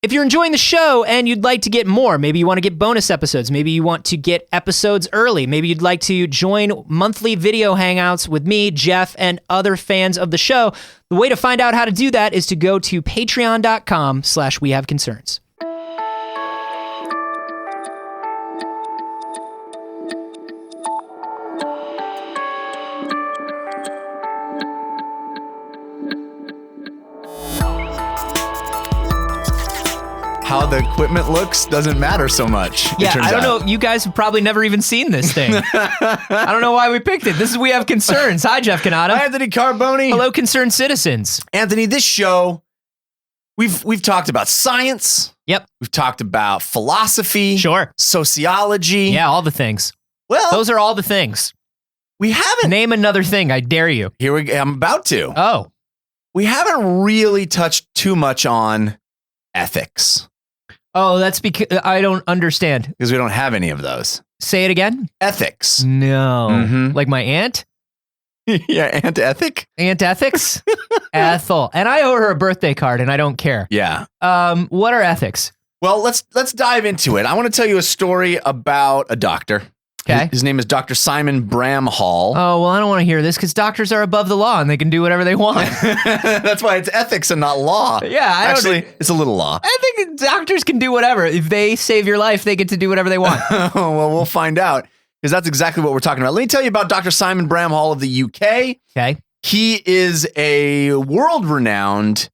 If you're enjoying the show and you'd like to get more, maybe you want to get bonus episodes, maybe you want to get episodes early, maybe you'd like to join monthly video hangouts with me, Jeff, and other fans of the show, the way to find out how to do that is to go to patreon.com/wehaveconcerns. How the equipment looks doesn't matter so much. Yeah, I don't know. You guys have probably never even seen this thing. I don't know why we picked it. This is We Have Concerns. Hi, Jeff Canada. Hi, Anthony Carboni. Hello, concerned citizens. Anthony, this show, we've talked about science. Yep. We've talked about philosophy. Sure. Sociology. Yeah, all the things. Well, those are all the things. We haven't. Name another thing. I dare you. I'm about to. Oh. We haven't really touched too much on ethics. Oh, that's because I don't understand. Because we don't have any of those. Say it again. Ethics. No. Mm-hmm. Like my aunt? Yeah, Aunt Ethic? Aunt Ethics? Ethel. And I owe her a birthday card and I don't care. Yeah. What are ethics? Well, let's dive into it. I want to tell you a story about a doctor. Okay. His name is Dr. Simon Bramhall. Oh, well, I don't want to hear this because doctors are above the law and they can do whatever they want. That's why it's ethics and not law. Yeah, Actually, it's a little law. I think doctors can do whatever. If they save your life, they get to do whatever they want. Well, we'll find out because that's exactly what we're talking about. Let me tell you about Dr. Simon Bramhall of the UK. Okay. He is a world-renowned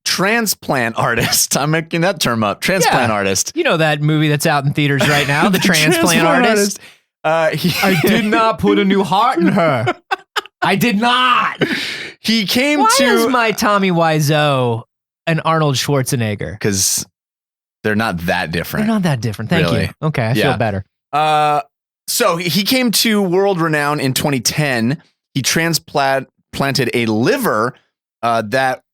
transplant artist. I'm making that term up. Transplant artist. You know that movie that's out in theaters right now, The Transplant Artist? I did not put a new heart in her. I did not. He came Why to... is my Tommy Wiseau and Arnold Schwarzenegger? Because they're not that different. They're not that different. Thank you. Okay, I feel better. So he came to world renown in 2010. He transplanted a liver that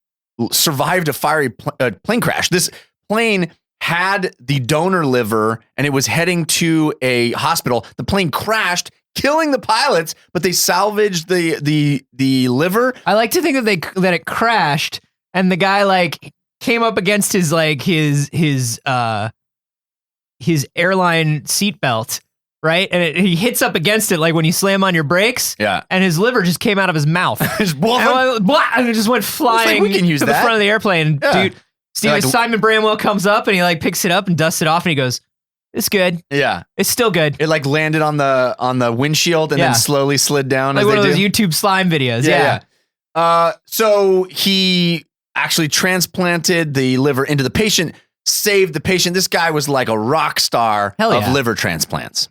survived a fiery plane crash. This plane had the donor liver and it was heading to a hospital. The plane crashed, killing the pilots, but they salvaged the liver. I like to think that it crashed and the guy like came up against his airline seatbelt. Right? And he hits up against it like when you slam on your brakes. Yeah. And his liver just came out of his mouth. and it just went flying we can use to the front of the airplane. Yeah. Dude, Simon Bramwell comes up and he like picks it up and dusts it off and he goes, it's good. Yeah. It's still good. It like landed on the windshield and then slowly slid down like as one they of those do. YouTube slime videos. Yeah. So he actually transplanted the liver into the patient, saved the patient. This guy was like a rock star of liver transplants.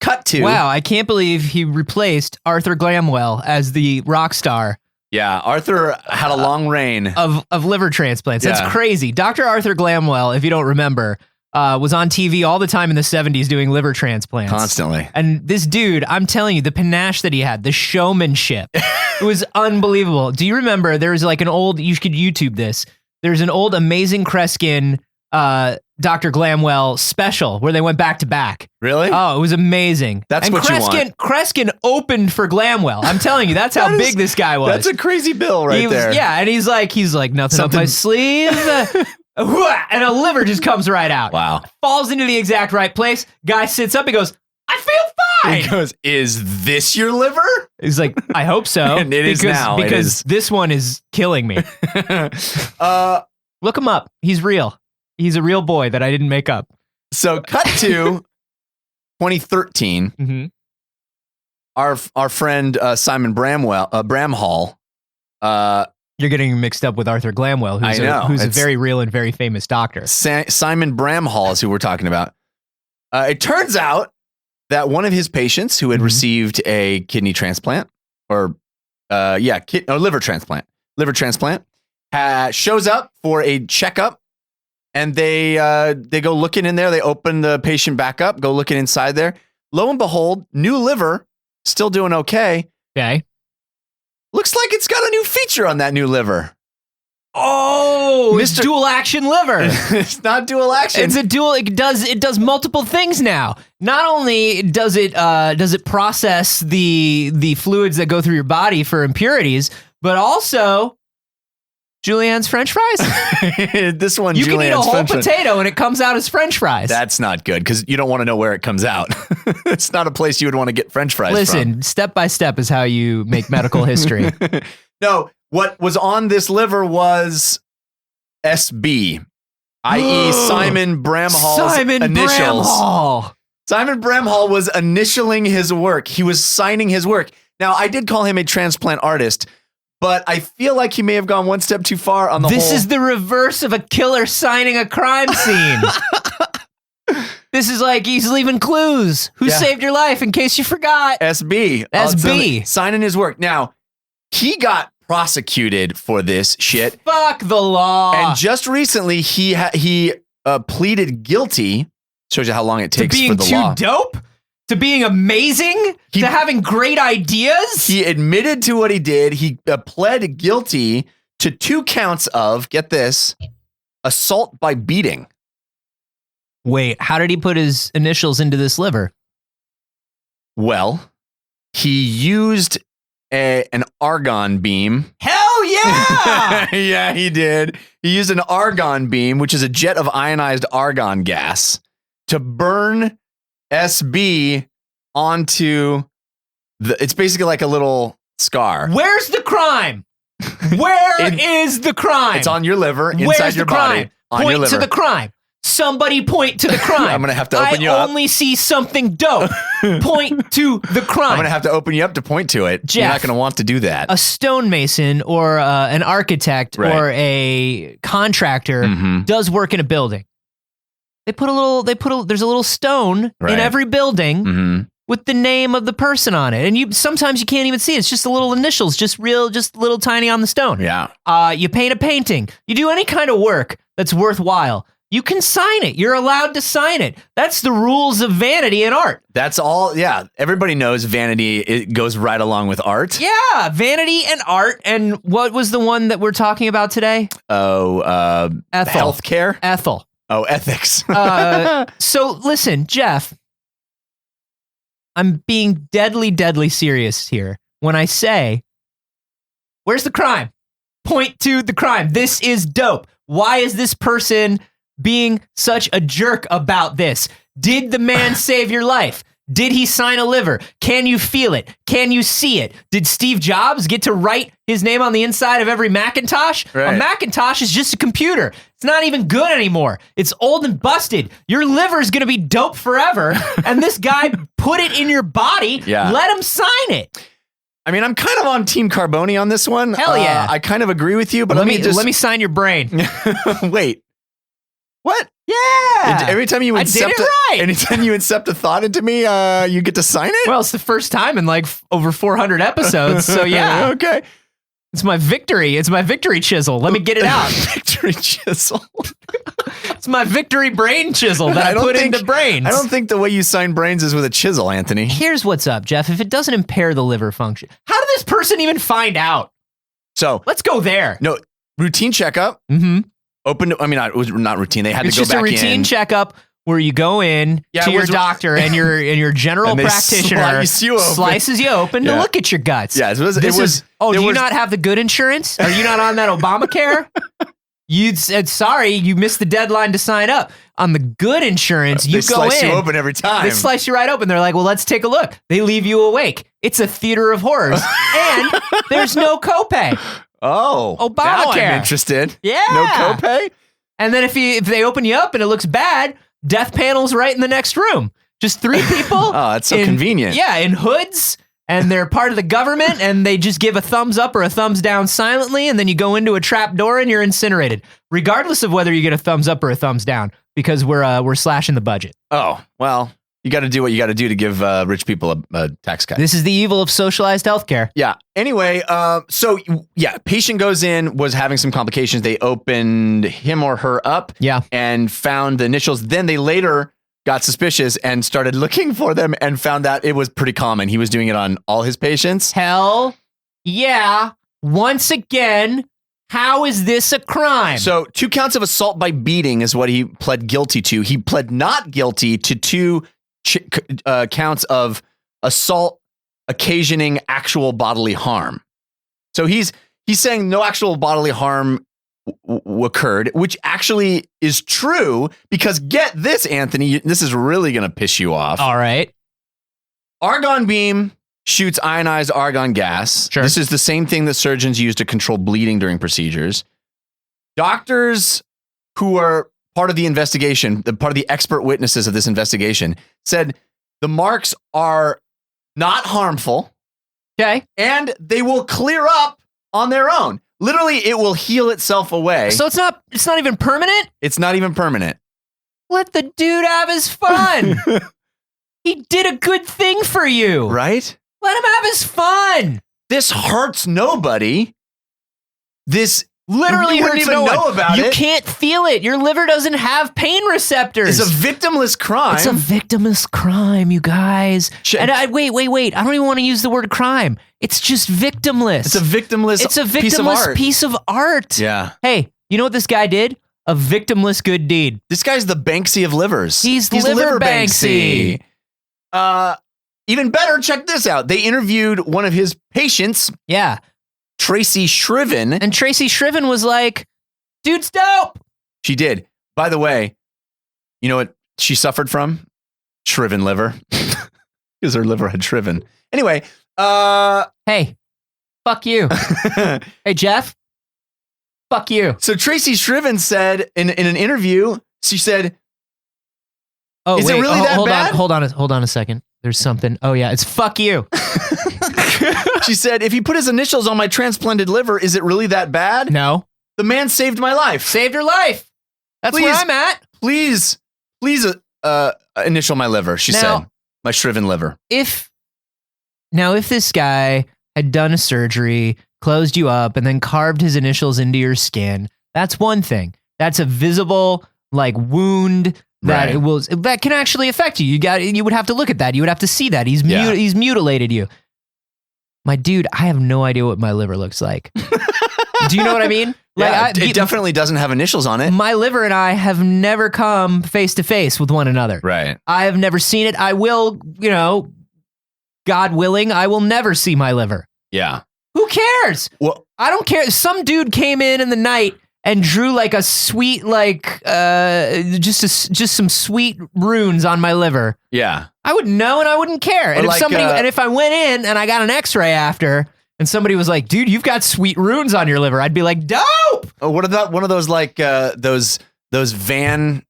Cut to... Wow, I can't believe he replaced Arthur Glamwell as the rock star. Yeah, Arthur had a long reign of liver transplants. That's crazy. Dr. Arthur Glamwell, if you don't remember, was on TV all the time in the 70s doing liver transplants. Constantly. And this dude, I'm telling you, the panache that he had, the showmanship, it was unbelievable. Do you remember there was like an old, you could YouTube this, there's an old Amazing Kreskin Dr. Glamwell special where they went back to back. Really? Oh, it was amazing. That's what you want. Kreskin opened for Glamwell. I'm telling you, that's how big this guy was. That's a crazy bill there. Yeah, and he's like nothing up my sleeve. And a liver just comes right out. Wow. Falls into the exact right place. Guy sits up. He goes, I feel fine. He goes, is this your liver? He's like, I hope so. And it is now. Because this one is killing me. Look him up. He's real. He's a real boy that I didn't make up. So cut to 2013. Mm-hmm. Our friend Simon Bramhall. You're getting mixed up with Arthur Glamwell, who's a very real and very famous doctor. Simon Bramhall is who we're talking about. It turns out that one of his patients who had received a kidney transplant, or liver transplant, shows up for a checkup. And they go looking in there. They open the patient back up, go looking inside there. Lo and behold, new liver, still doing okay. Okay. Looks like it's got a new feature on that new liver. Oh, it's dual action liver. It's not dual action. It's a dual. It does multiple things now. Not only does it process the fluids that go through your body for impurities, but also Julienne's French fries? This one, You can eat a Julienne's whole French fries. potato and it comes out as French fries. That's not good because you don't want to know where it comes out. It's not a place you would want to get French fries Listen, step by step is how you make medical history. from. No, what was on this liver was SB, i.e. Simon Bramhall's initials. Bramhall. Simon Bramhall was initialing his work. He was signing his work. Now, I did call him a transplant artist, but I feel like he may have gone one step too far on the This whole. is the reverse of a killer signing a crime scene. This is like he's leaving clues. Who saved your life in case you forgot? SB. SB. Signing his work. Now, he got prosecuted for this shit. Fuck the law. And just recently, he pleaded guilty. Shows you how long it takes for the law. To being too dope? To being amazing? To having great ideas? He admitted to what he did. He pled guilty to 2 counts of, get this, assault by beating. Wait, how did he put his initials into this liver? Well, he used an argon beam. Hell yeah! Yeah, he did. He used an argon beam, which is a jet of ionized argon gas, to burn SB onto it's basically like a little scar. Where's the crime? Where is the crime? It's on your liver, inside Where's your the crime? body. On Point your liver. to the crime. Somebody point to the crime. I'm gonna have to open you up. I only see something dope. Point to the crime. I'm going to have to open you up to point to it. Jeff, You're not going to want to do that. A stonemason or an architect or a contractor does work in a building. There's a little stone in every building with the name of the person on it. And sometimes you can't even see it. It's just the little initials, just little tiny on the stone. Yeah. You paint a painting. You do any kind of work that's worthwhile. You can sign it. You're allowed to sign it. That's the rules of vanity in art. That's all. Yeah. Everybody knows vanity. It goes right along with art. Yeah. Vanity and art. And what was the one that we're talking about today? Oh, Ethel. Healthcare. Ethel. Oh, ethics. So listen, Jeff, I'm being deadly serious here when I say, where's the crime? Point to the crime. This is dope. Why is this person being such a jerk about this? Did the man save your life? Did he sign a liver? Can you feel it? Can you see it? Did Steve Jobs get to write his name on the inside of every Macintosh? Right. A Macintosh is just a computer. It's not even good anymore. It's old and busted. Your liver's going to be dope forever. And this guy put it in your body. Yeah. Let him sign it. I mean, I'm kind of on Team Carboni on this one. Hell yeah. I kind of agree with you, but let me sign your brain. Wait. What? Yeah. Every time you did it right. anytime you incept a thought into me, you get to sign it? Well, it's the first time in like over 400 episodes. So yeah. Okay. It's my victory. It's my victory chisel. Let me get it out. Victory chisel. It's my victory brain chisel that I put into brains. I don't think the way you sign brains is with a chisel, Anthony. Here's what's up, Jeff. If it doesn't impair the liver function, how did this person even find out? So let's go there. No, routine checkup. It was not routine. They had It's to go just back a routine in. checkup where you go in to your doctor and your general and they practitioner slices you open to look at your guts. Yeah, do you not have the good insurance? Are you not on that Obamacare? You said, sorry, you missed the deadline to sign up. On the good insurance, you go in. They slice you open every time. They slice you right open. They're like, well, let's take a look. They leave you awake. It's a theater of horrors. And there's no copay. Oh, Obamacare. Now I'm interested. Yeah. No copay? And then if they open you up and it looks bad, death panel's right in the next room. Just 3 people. Oh, that's so convenient. Yeah, in hoods. And they're part of the government, and they just give a thumbs up or a thumbs down silently, and then you go into a trap door and you're incinerated, regardless of whether you get a thumbs up or a thumbs down, because we're slashing the budget. Oh, well, you got to do what you got to do to give rich people a tax cut. This is the evil of socialized healthcare. Yeah. Anyway, patient goes in, was having some complications. They opened him or her up, and found the initials. Then they later got suspicious and started looking for them and found that it was pretty common. He was doing it on all his patients. Hell yeah. Once again, how is this a crime? So 2 counts of assault by beating is what he pled guilty to. He pled not guilty to 2 counts of assault occasioning actual bodily harm. So he's saying no actual bodily harm occurred, which actually is true because get this, Anthony, this is really going to piss you off. All right. Argon beam shoots ionized argon gas. Sure. This is the same thing that surgeons use to control bleeding during procedures. Doctors who are part of the investigation, part of the expert witnesses of this investigation, said the marks are not harmful. Okay. And they will clear up on their own. Literally, it will heal itself away. So it's not even permanent? It's not even permanent. Let the dude have his fun. He did a good thing for you. Right? Let him have his fun. This hurts nobody. This literally you wouldn't hurts even no know one. about it. You can't feel it. Your liver doesn't have pain receptors. It's a victimless crime. It's a victimless crime, you guys. And wait. I don't even want to use the word crime. It's just victimless. It's a victimless piece of art. Yeah. Hey, you know what this guy did? A victimless good deed. This guy's the Banksy of livers. He's liver Banksy. Even better, check this out. They interviewed one of his patients. Yeah. Tracy Shriven. And Tracy Shriven was like, dude's dope. She did. By the way, you know what she suffered from? Shriven liver. Because her liver had shriven. Anyway. Hey, fuck you. Hey, Jeff. Fuck you. So Tracy Shriven said in an interview, she said, "Oh, is it really that bad? Hold on a second. There's something. Oh yeah, it's fuck you." She said, "If he put his initials on my transplanted liver, is it really that bad?" No. The man saved my life. Saved your life. That's where I'm at. Please, initial my liver, she said. My shriven liver. If this guy had done a surgery, closed you up, and then carved his initials into your skin, that's one thing. That's a visible wound that that can actually affect you. You would have to look at that. You would have to see that. He's mutilated you. My dude, I have no idea what my liver looks like. Do you know what I mean? It definitely doesn't have initials on it. My liver and I have never come face to face with one another. Right. I have never seen it. I will, God willing, I will never see my liver. Yeah. Who cares? Well, I don't care. Some dude came in the night and drew a sweet, just some sweet runes on my liver. Yeah. I would know and I wouldn't care. And if I went in and I got an x-ray after and somebody was like, dude, you've got sweet runes on your liver, I'd be like, dope. Oh, what about one of those those van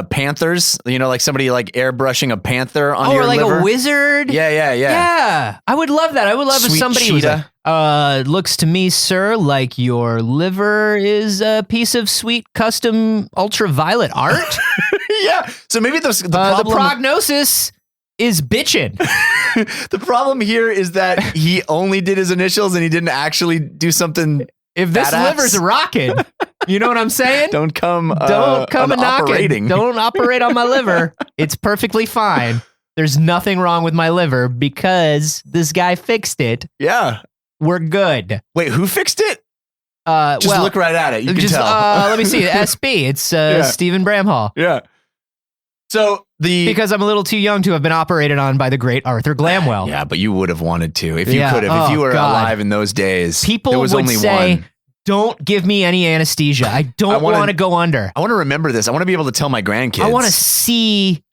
panthers? Somebody airbrushing a panther on your liver? Or a wizard? Yeah. Yeah. I would love that. I would love if somebody cheetah. was looks to me, sir, like your liver is a piece of sweet custom ultraviolet art. Yeah. So maybe the prognosis is bitchin'. The problem here is that he only did his initials and he didn't actually do something. If this liver's rocking, you know what I'm saying? Don't come and knocking. Don't operate on my liver. It's perfectly fine. There's nothing wrong with my liver because this guy fixed it. Yeah. We're good. Wait, who fixed it? Look right at it. You can tell. Let me see. SB. It's Stephen Bramhall. Yeah. So because I'm a little too young to have been operated on by the great Arthur Glamwell. Yeah, but you would have wanted to if you could have. If you were alive in those days, people would only say, one. Don't give me any anesthesia. I don't want to go under. I want to remember this. I want to be able to tell my grandkids. I want to see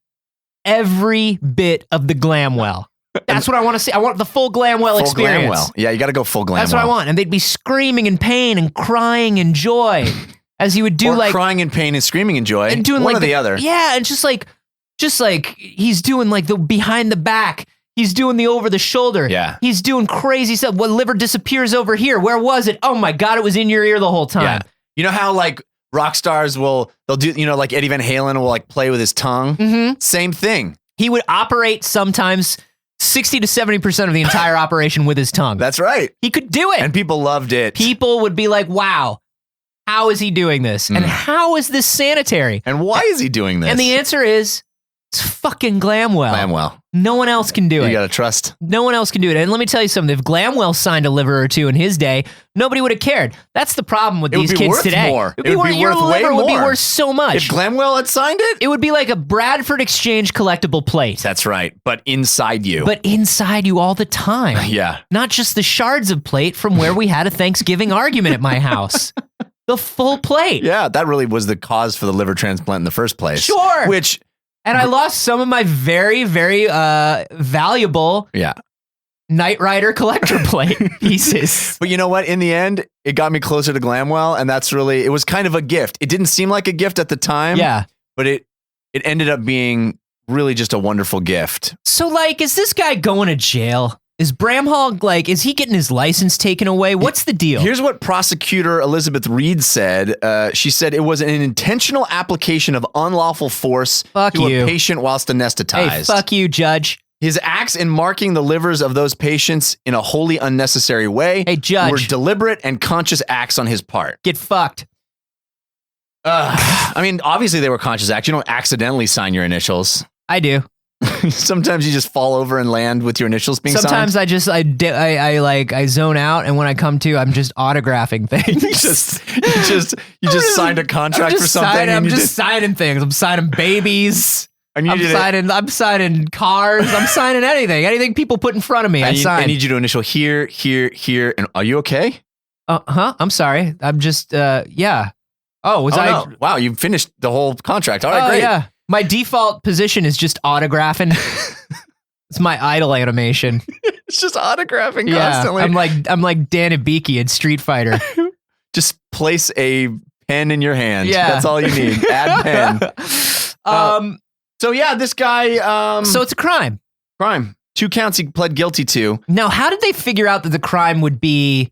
every bit of the Glamwell. That's what I want to see. I want the full Glamwell experience. Glamwell. Yeah, you got to go full Glamwell. That's what I want. And they'd be screaming in pain and crying in joy as he would do crying in pain and screaming in joy. And doing one or the other. Yeah, and just like he's doing the behind the back. He's doing the over the shoulder. Yeah. He's doing crazy stuff. What liver disappears over here? Where was it? Oh my God, it was in your ear the whole time. Yeah. You know how rock stars they'll do, Eddie Van Halen will play with his tongue? Mm-hmm. Same thing. He would operate sometimes 60 to 70% of the entire operation with his tongue. That's right. He could do it. And people loved it. People would be like, wow, how is he doing this? And how is this sanitary? And why is he doing this? And the answer is, it's fucking Glamwell. Glamwell. No one else can do it. You gotta trust. No one else can do it. And let me tell you something. If Glamwell signed a liver or two in his day, nobody would have cared. That's the problem with these kids today. More. It would be worth your liver would be worth so much. If Glamwell had signed it? It would be like a Bradford Exchange collectible plate. That's right. But inside you. But inside you all the time. Yeah. Not just the shards of plate from where we had a Thanksgiving argument at my house. the full plate. Yeah, that really was the cause for the liver transplant in the first place. Sure. And I lost some of my very, very valuable Knight Rider collector plate pieces. But you know what? In the end, it got me closer to Glamwell, and it was kind of a gift. It didn't seem like a gift at the time. Yeah. But it ended up being really just a wonderful gift. So, like, is this guy going to jail? Is Bramhall, like, is he getting his license taken away? What's the deal? Here's what prosecutor Elizabeth Reed said. She said it was an intentional application of unlawful force to a patient whilst anesthetized. Hey, fuck you, judge. His acts in marking the livers of those patients in a wholly unnecessary way were deliberate and conscious acts on his part. Get fucked. I mean, obviously they were conscious acts. You don't accidentally sign your initials. I do. Sometimes you just fall over and land with your initials being Sometimes signed. I zone out, and when I come to, I'm just autographing things. you just signed a contract for something. I'm just signing things. I'm signing babies. I'm signing cars. I'm signing anything people put in front of me. I need you to initial here, and are you okay? I'm sorry. I'm just yeah. Oh, no. Wow, you finished the whole contract. All right, great. Yeah. My default position is just autographing. It's my idle animation. It's just autographing constantly. I'm like Dan Ibiki in Street Fighter. Just place a pen in your hand. Yeah. That's all you need. Add pen. So yeah, this guy. So it's a crime. 2 counts he pled guilty to. Now, how did they figure out that the crime would be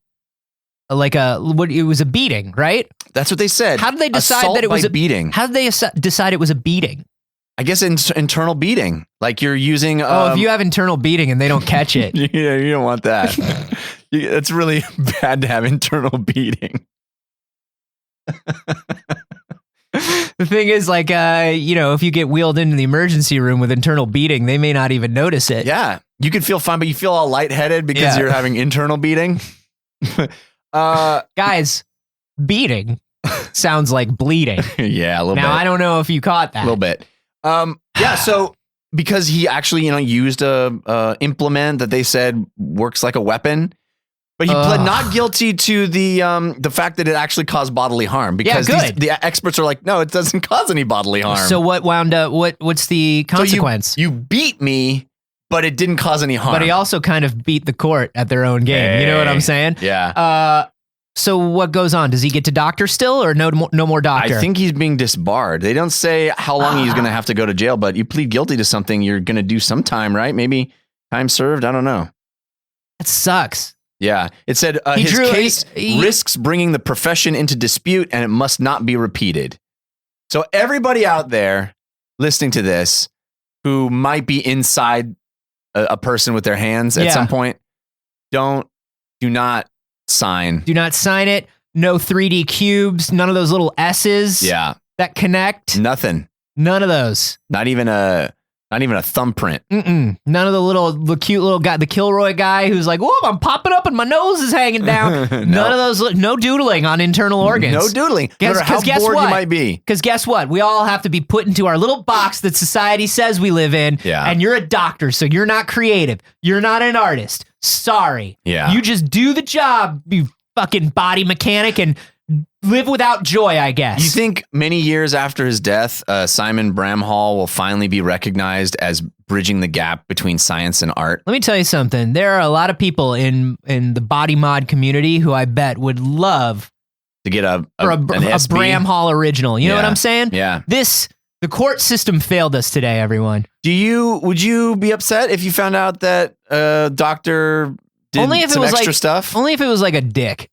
it was a beating, right? That's what they said. How did they decide that it was a beating? How did they decide it was a beating? I guess internal beating. Like you're using. If you have internal beating and they don't catch it, yeah, you don't want that. It's really bad to have internal beating. The thing is, like, if you get wheeled into the emergency room with internal beating, they may not even notice it. Yeah, you could feel fine, but you feel all lightheaded because you're having internal beating. Guys, beating sounds like bleeding. Yeah, a little bit. Now, I don't know if you caught that. A little bit. Yeah, so because he actually, used a implement that they said works like a weapon, but he pled not guilty to the fact that it actually caused bodily harm because the experts are like, no, it doesn't cause any bodily harm. So what wound up? What's the consequence? So you beat me, but it didn't cause any harm. But he also kind of beat the court at their own game. Hey. You know what I'm saying? Yeah. So what goes on? Does he get to doctor still, or no more doctor? I think he's being disbarred. They don't say how long he's going to have to go to jail, but you plead guilty to something, you're going to do some time, right? Maybe time served. I don't know. That sucks. Yeah. It said his case risks bringing the profession into dispute, and it must not be repeated. So everybody out there listening to this who might be inside a person with their hands at some point, do not sign. Do not sign it. No 3D cubes. None of those little S's. Yeah. That connect. Nothing. None of those. Not even a thumbprint. None of the cute little guy, the Kilroy guy who's like, whoa, I'm popping up and my nose is hanging down. No. None of those. No doodling on internal organs. No doodling. No matter how bored you might be. Because guess what? We all have to be put into our little box that society says we live in. Yeah. And you're a doctor, so you're not creative. You're not an artist. Sorry. Yeah. You just do the job, you fucking body mechanic, and live without joy, I guess. You think many years after his death, Simon Bramhall will finally be recognized as bridging the gap between science and art? Let me tell you something. There are a lot of people in the body mod community who I bet would love to get a Bramhall original. You know what I'm saying? Yeah. The court system failed us today, everyone. Would you be upset if you found out that doctor did some extra stuff? Only if it was like a dick.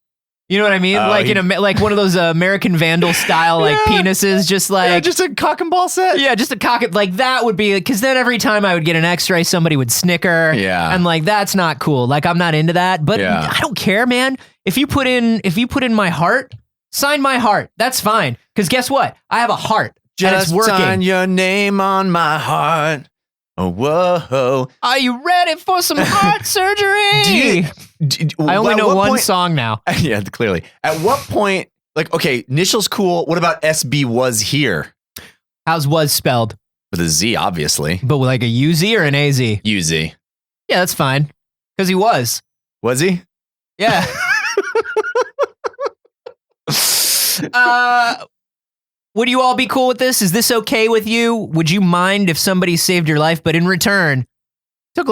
You know what I mean? Like one of those American Vandal style penises, just a cock and ball set. Yeah, just a cock. Like that would be, because then every time I would get an X-ray, somebody would snicker. Yeah, and like that's not cool. Like I'm not into that. But I don't care, man. If you put in my heart, sign my heart. That's fine. Because guess what? I have a heart. Just sign your name on my heart. Oh, whoa. Are you ready for some heart surgery? I only know one song now. Yeah, clearly. At what point, initials cool. What about SB was here? How's was spelled? With a Z, obviously. But with like a UZ or an AZ? UZ. Yeah, that's fine. Because he was. Was he? Yeah. Would you all be cool with this? Is this okay with you? Would you mind if somebody saved your life, but in return took a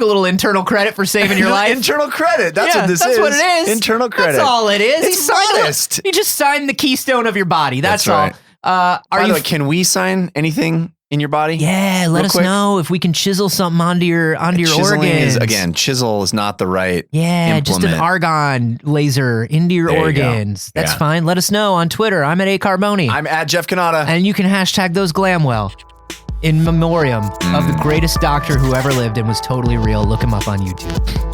little internal credit for saving your life? Internal credit. That's what this is. That's what it is. Internal credit. That's all it is. It's modest. He just signed the keystone of your body. That's all. right. By the way, can we sign anything in your body? Yeah, let us know if we can chisel something onto your organs. Chisel is not the right implement. Just an argon laser into your organs. That's fine. Let us know on Twitter. I'm at A Carboni. I'm at Jeff Canada. And you can hashtag those Glamwell in memoriam of the greatest doctor who ever lived and was totally real. Look him up on YouTube.